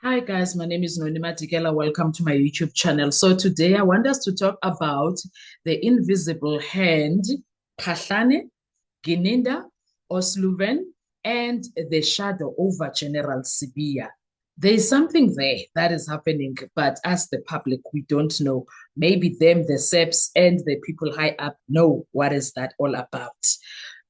Hi guys, my name is Nonima Dikela. Welcome to my YouTube channel. So today I want us to talk about the invisible hand, Phahlane, Gininda, Osluven, and the shadow over General Sibiya. There is something there that is happening, but as the public, we don't know. Maybe them, the SEPs, and the people high up know what is that all about.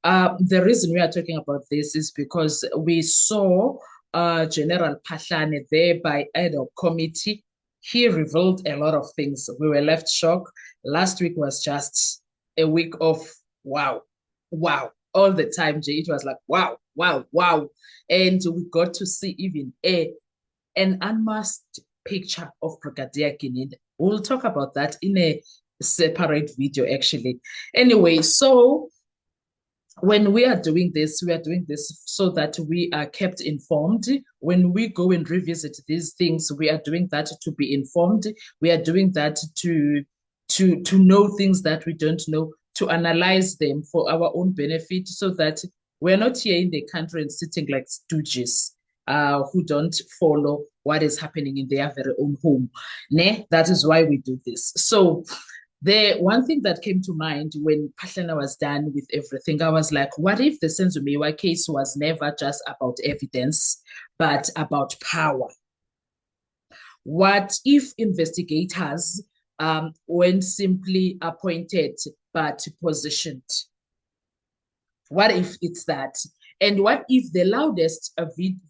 The reason we are talking about this is because we saw General Phahlane there by ad hoc committee. He revealed a lot of things. We were left shocked. Last week was just a week of wow, wow. All the time, Jay, it was like wow, wow, wow. And we got to see even an unmasked picture of Brigadier Gininda. We'll talk about that in a separate video, actually. Anyway, so when we are doing this, so that we are kept informed. When we go and revisit these things, we are doing that to be informed. We are doing that to know things that we don't know, to analyze them for our own benefit, so that we're not here in the country and sitting like stooges who don't follow what is happening in their very own home. Ne? That is why we do this. So the one thing that came to mind when Phahlane was done with everything, I was like, what if the Senzumewa case was never just about evidence, but about power? What if investigators weren't simply appointed, but positioned? What if it's that? And what if the loudest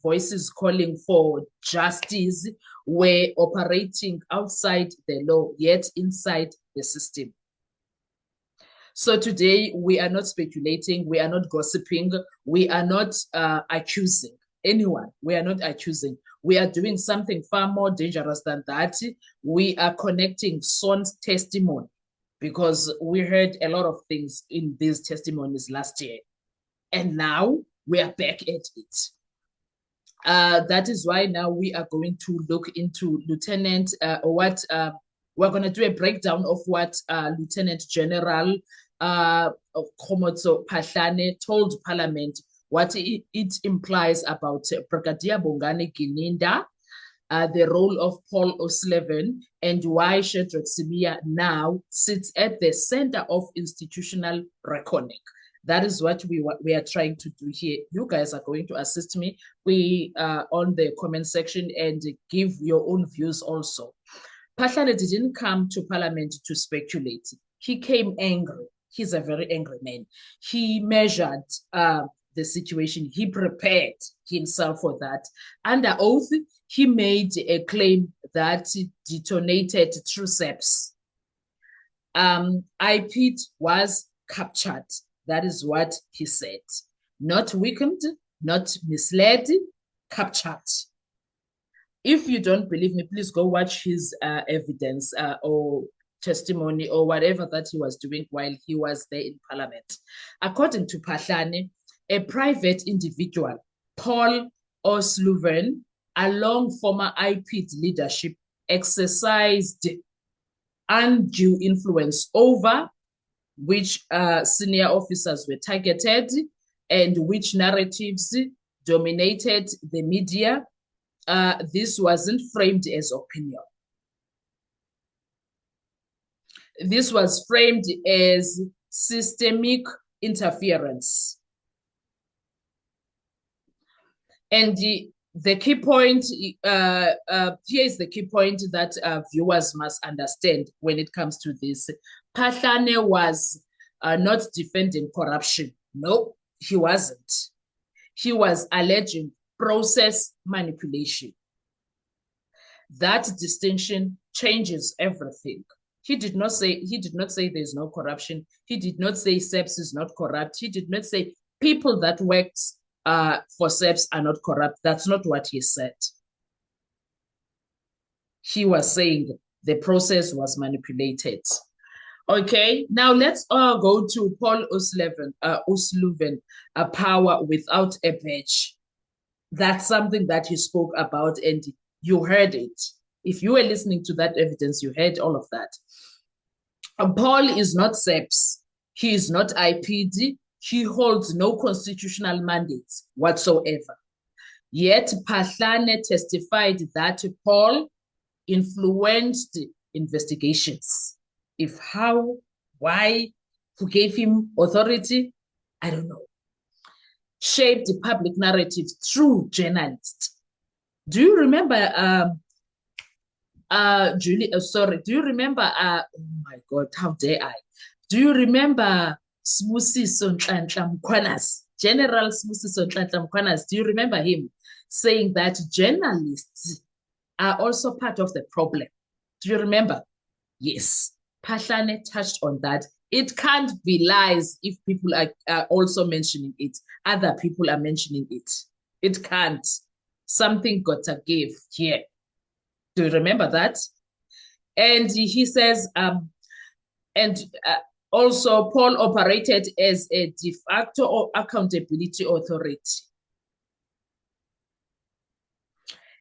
voices calling for justice were operating outside the law, yet inside the system? So today we are not speculating, we are not gossiping, we are not accusing anyone. We are not accusing. We are doing something far more dangerous than that. We are connecting Son's testimony because we heard a lot of things in these testimonies last year. And now we are back at it. That is why now we are going to look into Lieutenant, we're going to do a breakdown of what Lieutenant General Khomotso Phahlane told Parliament, what it implies about Brigadier Bongani Gininda, the role of Paul O'Sullivan, and why Shadrack Sibiya now sits at the center of institutional reckoning. That is what we are trying to do here. You guys are going to assist me. We on the comment section and give your own views also. Phahlane didn't come to Parliament to speculate. He came angry. He's a very angry man. He measured the situation. He prepared himself for that. Under oath, he made a claim that detonated through SEPs. IPID was captured. That is what he said. Not weakened, not misled, captured. If you don't believe me, please go watch his evidence or testimony or whatever that he was doing while he was there in Parliament. According to Phahlane, a private individual, Paul O'Sullivan, along former IPID leadership, exercised undue influence over which senior officers were targeted and which narratives dominated the media. This wasn't framed as opinion. This was framed as systemic interference. And the key point, here is the key point that viewers must understand when it comes to this. Phahlane was not defending corruption. No, he wasn't. He was alleging process manipulation. That distinction changes everything. He did not say there's no corruption. He did not say SEPS is not corrupt. He did not say people that worked for SEPS are not corrupt. That's not what he said. He was saying the process was manipulated. Okay, now let's go to Paul O'Sullivan, a power without a badge. That's something that he spoke about, and you heard it. If you were listening to that evidence, you heard all of that. Paul is not SEPS. He is not IPID. He holds no constitutional mandates whatsoever. Yet Phahlane testified that Paul influenced investigations. If how, why, who gave him authority, I don't know. Shaped the public narrative through journalists. Do you remember Julie, sorry, do you remember oh my God, how dare I? Do you remember Sbusiso Nhlanhla Mkhwanazi? General Sbusiso Nhlanhla Mkhwanazi, do you remember him saying that journalists are also part of the problem? Do you remember? Yes. Phahlane touched on that. It can't be lies if people are also mentioning it. Other people are mentioning it. It can't. Something got to give here. Do you remember that? And he says, also Paul operated as a de facto accountability authority.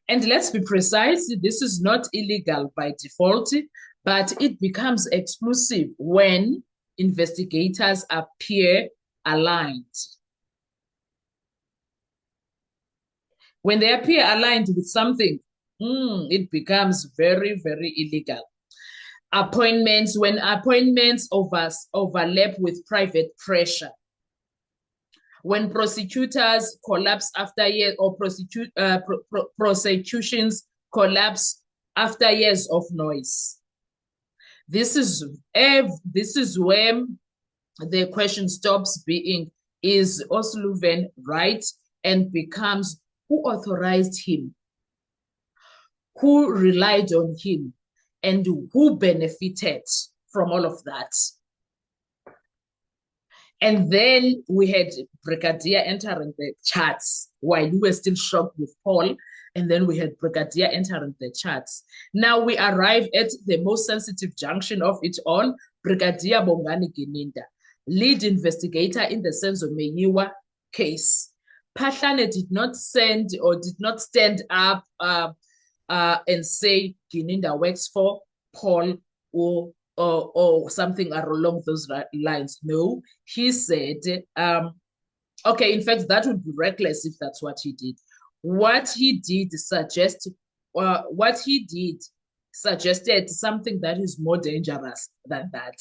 And let's be precise, this is not illegal by default, but it becomes exclusive when investigators appear aligned. When they appear aligned with something, it becomes very, very illegal. Appointments, when appointments overlap with private pressure. When prosecutors collapse after years, or prosecutions collapse after years of noise. This is when the question stops being, is O'Sullivan right, and becomes, who authorized him? Who relied on him? And who benefited from all of that? And then we had Brigadier entering the charts while we were still shocked with Paul. And then we had Brigadier entering the charts. Now we arrive at the most sensitive junction of it all, Brigadier Bongani Gininder, lead investigator in the Senzo Meyiwa case. Phahlane did not send or did not stand up and say Gininder works for Paul or something along those lines. No, he said, okay, in fact, that would be reckless if that's what he did. What he did suggested something that is more dangerous than that.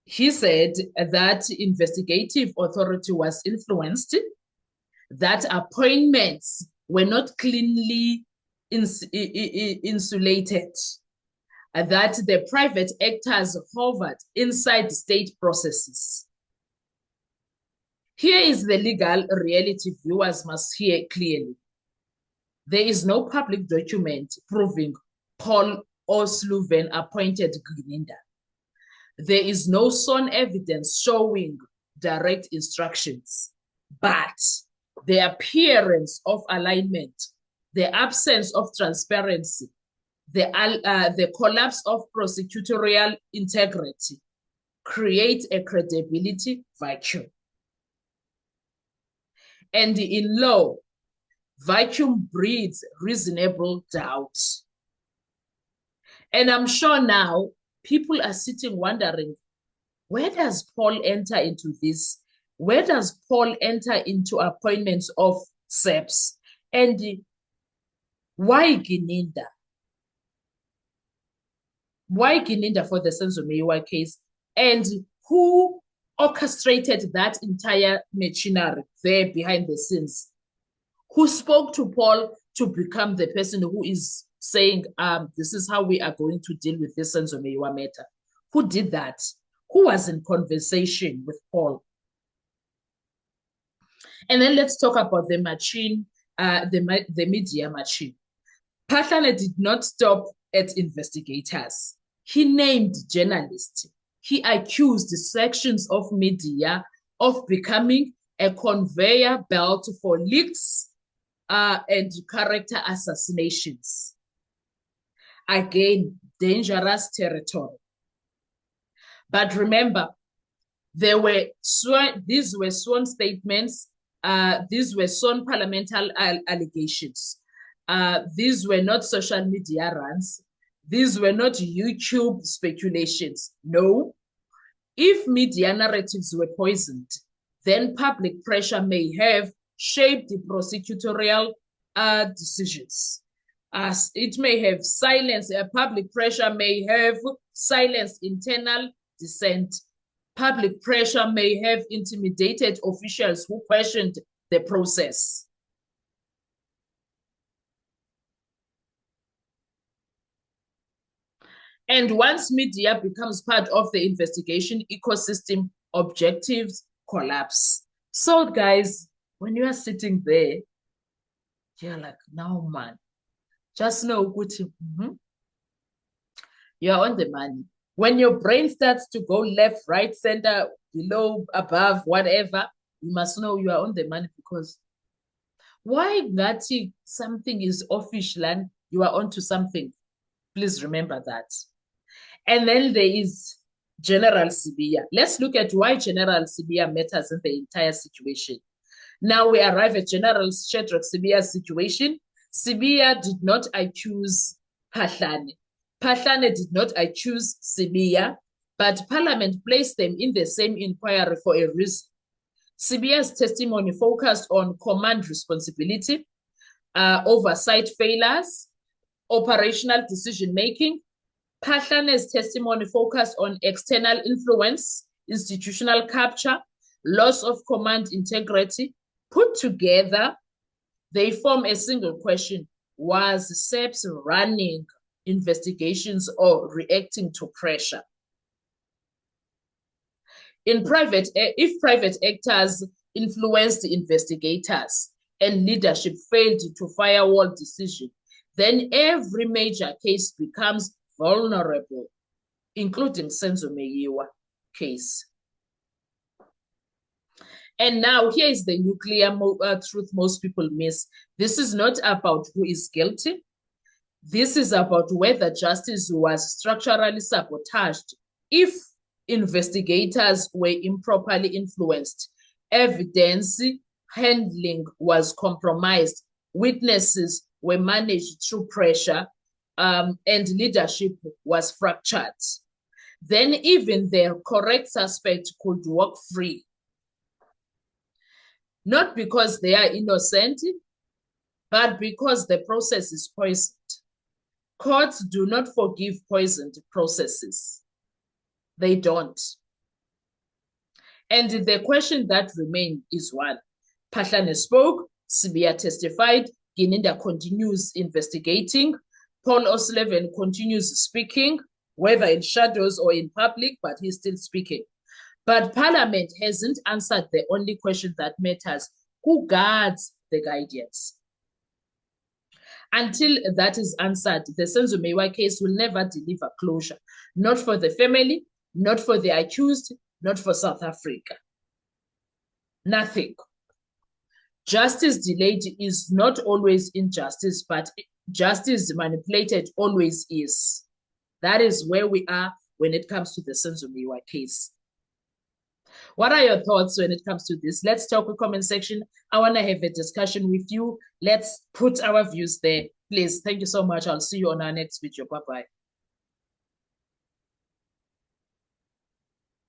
He said that investigative authority was influenced, that appointments were not cleanly insulated, that the private actors hovered inside state processes. Here is the legal reality viewers must hear clearly. There is no public document proving Paul O'Sullivan appointed Gininder. There is no sworn evidence showing direct instructions, but the appearance of alignment, the absence of transparency, the collapse of prosecutorial integrity create a credibility vacuum. And in law, vacuum breeds reasonable doubt. And I'm sure now people are sitting wondering, where does Paul enter into this? Where does Paul enter into appointments of SEPs? And why Gininder? Why Gininder for the Senzo Meyiwa case? And who orchestrated that entire machinery there behind the scenes? Who spoke to Paul to become the person who is saying, this is how we are going to deal with this Senzo Meyiwa matter? Who did that? Who was in conversation with Paul? And then let's talk about the machine, the media machine. Phahlane did not stop at investigators. He named journalists. He accused sections of media of becoming a conveyor belt for leaks and character assassinations. Again, dangerous territory. But remember, these were sworn statements. These were sworn parliamentary allegations. These were not social media runs. These were not YouTube speculations. No. If media narratives were poisoned, then public pressure may have shaped the prosecutorial decisions. As it may have silenced, public pressure may have silenced internal dissent. Public pressure may have intimidated officials who questioned the process. And once media becomes part of the investigation ecosystem, objectives collapse. So guys, when you are sitting there, you're like, no man, just know you're on the money. When your brain starts to go left, right, center, below, above, whatever, you must know you are on the money, because why that something is official and you are onto something. Please remember that. And then there is General Sibiya. Let's look at why General Sibiya matters in the entire situation. Now we arrive at General Shadrack Sibiya's situation. Sibiya did not accuse Phahlane. Phahlane did not accuse Sibiya, but Parliament placed them in the same inquiry for a reason. Sibiya's testimony focused on command responsibility, oversight failures, operational decision-making. Phahlane's testimony focused on external influence, institutional capture, loss of command integrity. Put together, they form a single question: was SAPS running investigations or reacting to pressure? If private actors influenced investigators and leadership failed to firewall decision, then every major case becomes vulnerable, including Senzo Meyiwa case. And now here is the nuclear truth most people miss. This is not about who is guilty. This is about whether justice was structurally sabotaged. If investigators were improperly influenced, evidence handling was compromised, witnesses were managed through pressure, and leadership was fractured, then even the correct suspect could walk free. Not because they are innocent, but because the process is poisoned. Courts do not forgive poisoned processes. They don't. And the question that remains is one: Phahlane spoke, Sibiya testified, Gininda continues investigating, Paul O'Sullivan continues speaking, whether in shadows or in public, but he's still speaking. But Parliament hasn't answered the only question that matters: who guards the guardians? Until that is answered, the Senzo Meyiwa case will never deliver closure. Not for the family, not for the accused, not for South Africa. Nothing. Justice delayed is not always injustice, but justice manipulated always is. That is where we are when it comes to the Senzo Meyiwa case. What are your thoughts when it comes to this? Let's talk in the comment section. I want to have a discussion with you. Let's put our views there. Please, thank you so much. I'll see you on our next video. Bye-bye.